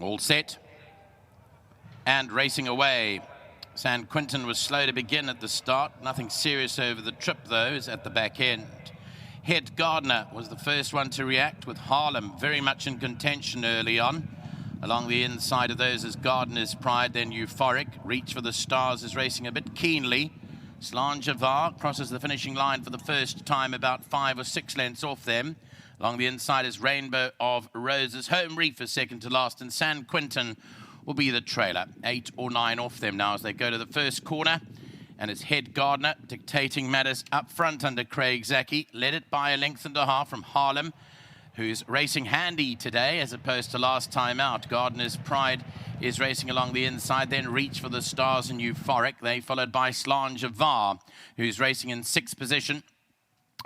All set. And racing away. San Quintin was slow to begin at the start. Nothing serious over the trip, though, is at the back end. Head Gardner was the first one to react, with Harlem very much in contention early on. Along the inside of those is Gardner's Pride, then Euphoric. Reach for the Stars is racing a bit keenly. Slainte crosses the finishing line for the first time, about 5 or 6 lengths off them. Along the inside is Rainbow of Roses. Home Reef is second to last, and San Quintin will be the trailer. 8 or 9 off them now as they go to the first corner. And it's Head Gardner dictating matters up front under Craig Zaki. Led it by a length and a half from Harlem, who's racing handy today as opposed to last time out. Gardner's Pride is racing along the inside, then Reach for the Stars and Euphoric. They followed by Slainte, who's racing in 6th position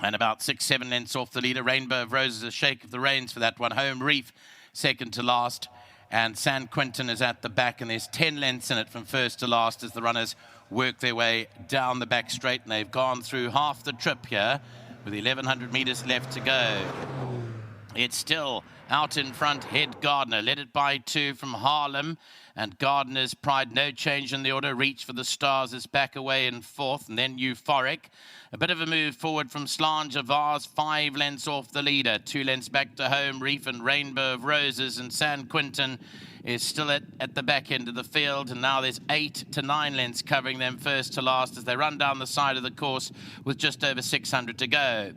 and about 6-7 lengths off the leader. Rainbow of Roses, a shake of the reins for that one. Home Reef, second to last. And San Quintin is at the back, and there's 10 lengths in it from first to last as the runners work their way down the back straight. And they've gone through half the trip here with 1,100 meters left to go. It's still out in front, Head Gardner, led it by 2 from Harlem, and Gardner's Pride, no change in the order. Reach for the Stars is back away in 4th, and then Euphoric. A bit of a move forward from Slainte, 5 lengths off the leader, 2 lengths back to Home Reef and Rainbow of Roses, and San Quintin is still at the back end of the field, and now there's 8 to 9 lengths covering them first to last as they run down the side of the course with just over 600 to go.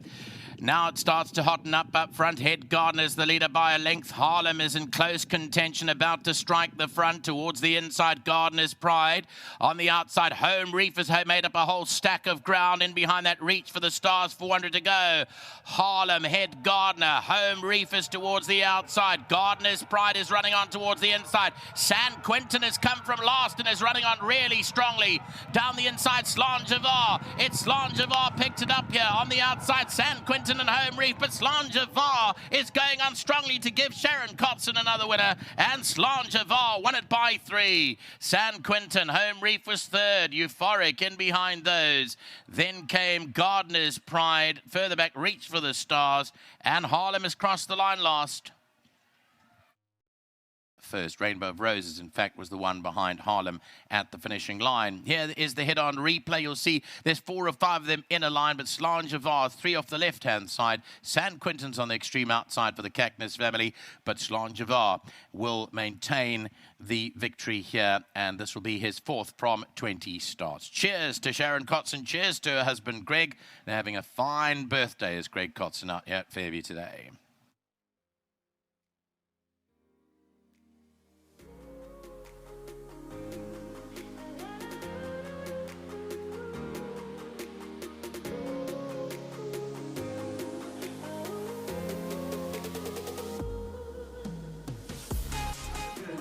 Now it starts to hotten up front. Head Gardner's the leader by a length. Harlem is in close contention, about to strike the front towards the inside. Gardner's Pride. On the outside, Home Reef has made up a whole stack of ground. In behind that, Reach for the Stars, 400 to go. Harlem, Head Gardner. Home Reef is towards the outside. Gardner's Pride is running on towards the inside. San Quintin has come from last and is running on really strongly. Down the inside, Slainte. It's Slainte picked it up here. On the outside, San Quintin and Home Reef, but Slainte is going on strongly to give Sharon Kotson another winner, and Slainte won it by 3. San Quintin, Home Reef was 3rd, Euphoric in behind those. Then came Gardner's Pride, further back Reach for the Stars, and Harlem has crossed the line last. First, Rainbow of Roses, in fact, was the one behind Harlem at the finishing line. Here is the head-on replay. You'll see there's 4 or 5 of them in a line, but Slainte, 3 off the left-hand side. San Quintin's on the extreme outside for the Cactus family, but Slainte will maintain the victory here, and this will be his 4th from 20 starts. Cheers to Sharon Kotson. Cheers to her husband, Greg. They're having a fine birthday as Greg Kotson out here at Fairview today.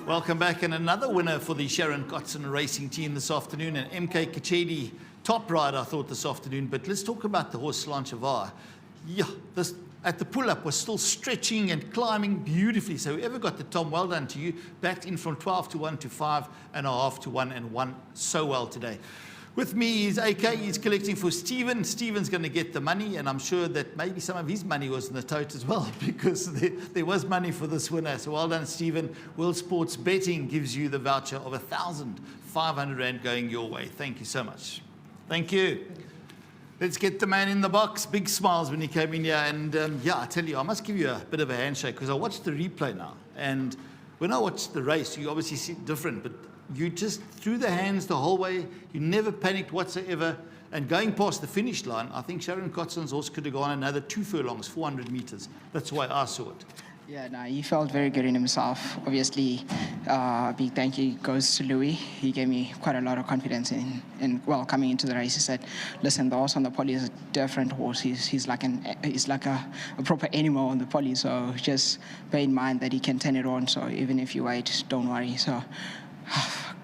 Welcome back, and another winner for the Sharon Kotson racing team this afternoon, and MK Kachedi, top rider, I thought, this afternoon. But let's talk about the horse Slainte. Yeah, this at the pull-up was still stretching and climbing beautifully. So whoever got the Tom, well done to you. Backed in from 12 to 1 to 5.5 to 1 and won so well today. With me is AK, he's collecting for Stephen. Stephen's going to get the money, and I'm sure that maybe some of his money was in the tote as well, because there was money for this winner. So well done, Stephen. World Sports Betting gives you the voucher of 1,500 Rand going your way. Thank you so much. Thank you. Let's get the man in the box. Big smiles when he came in here. And yeah, I tell you, I must give you a bit of a handshake, because I watched the replay now. And when I watched the race, you obviously see it different, but you just threw the hands the whole way. You never panicked whatsoever. And going past the finish line, I think Sharon Kotson's horse could have gone another 2 furlongs, 400 meters. That's the way I saw it. Yeah, no, he felt very good in himself. Obviously, a big thank you goes to Louis. He gave me quite a lot of confidence in well, coming into the race. He said, listen, the horse on the poly is a different horse. He's like a proper animal on the poly. So just bear in mind that he can turn it on. So even if you wait, don't worry. So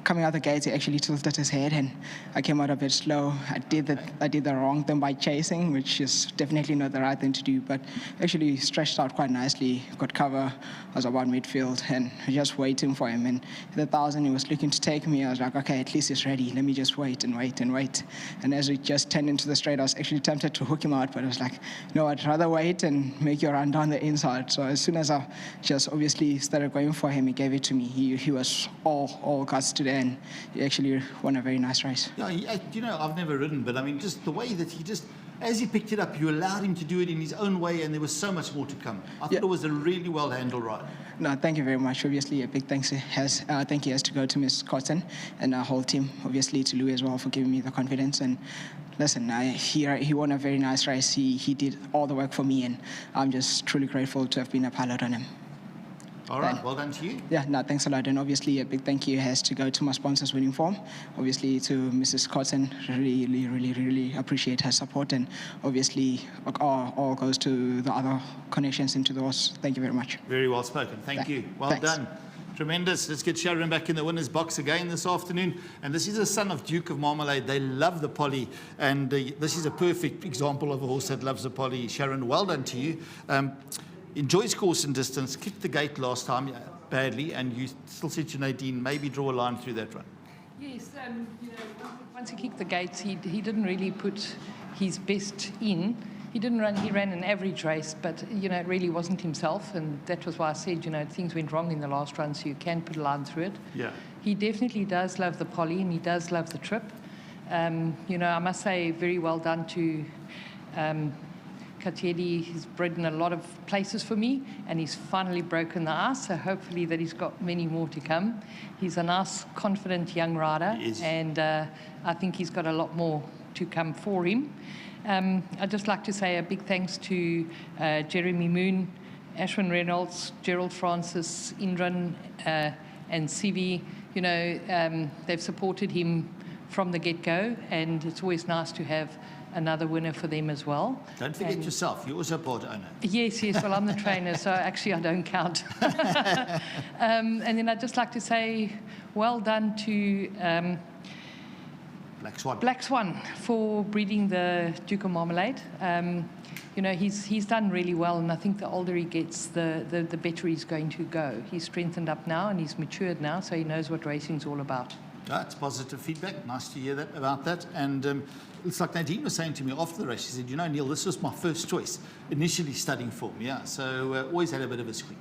coming out the gates, he actually tilted his head, and I came out a bit slow. I did the wrong thing by chasing, which is definitely not the right thing to do, but actually stretched out quite nicely, got cover, I was about midfield, and just waiting for him. And at the 1,000, he was looking to take me. I was like, okay, at least he's ready. Let me just wait and wait and wait. And as we just turned into the straight, I was actually tempted to hook him out, but I was like, no, I'd rather wait and make you run down the inside. So as soon as I just obviously started going for him, he gave it to me. He was all guts today, and he actually won a very nice race. Yeah, I've never ridden, but I mean, just the way that as he picked it up, you allowed him to do it in his own way, and there was so much more to come. I thought it was a really well-handled ride. No, thank you very much. Obviously, a big thank you has to go to Ms. Cotton and our whole team. Obviously, to Louis as well for giving me the confidence. And listen, he won a very nice race. He did all the work for me, and I'm just truly grateful to have been a pilot on him. All right, well done to you. Yeah, no, thanks a lot. And obviously, a big thank you has to go to my sponsors, Winning Form. Obviously, to Mrs. Cotton, really appreciate her support. And obviously, all goes to the other connections into the horse. Thank you very much. Very well spoken. Thank you. Well done. Tremendous. Let's get Sharon back in the winner's box again this afternoon. And this is a son of Duke of Marmalade. They love the Polly. And this is a perfect example of a horse that loves the Polly. Sharon, well done to you. Enjoys course and distance, kicked the gate last time badly, and you still said to Nadine, maybe draw a line through that run. Yes, once he kicked the gates, he didn't really put his best in. He didn't run. He ran an average race, but it really wasn't himself, and that was why I said things went wrong in the last run, so you can put a line through it. Yeah. He definitely does love the Polly, and he does love the trip. I must say, very well done to. Katiedi, he's bred in a lot of places for me, and he's finally broken the ice, so hopefully that he's got many more to come. He's a nice, confident young rider, and I think he's got a lot more to come for him. I'd just like to say a big thanks to Jeremy Moon, Ashwin Reynolds, Gerald Francis, Indran, and Sivi. They've supported him from the get-go, and it's always nice to have another winner for them as well. Don't forget yourself. You're also a part owner. Yes. Well, I'm the trainer, so actually I don't count. And then I'd just like to say well done to Black Swan for breeding the Duke of Marmalade. He's done really well, and I think the older he gets, the better he's going to go. He's strengthened up now, and he's matured now, so he knows what racing's all about. That's positive feedback. Nice to hear about that. And it's like Nadine was saying to me after the race. She said, Neil, this was my first choice, initially studying form. Yeah, so always had a bit of a squeak.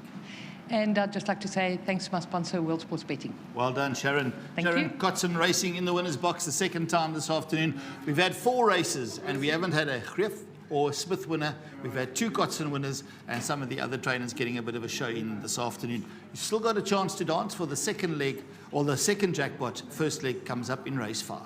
And I'd just like to say thanks to my sponsor, World Sports Betting. Well done, Sharon. Thank Sharon you. Kotzen racing in the winner's box the second time this afternoon. We've had 4 races, and we haven't had a Greef or Smith winner. We've had 2 Kotzen winners, and some of the other trainers getting a bit of a show in this afternoon. You've still got a chance to dance for the second leg, or the second jackpot. First leg comes up in race 5.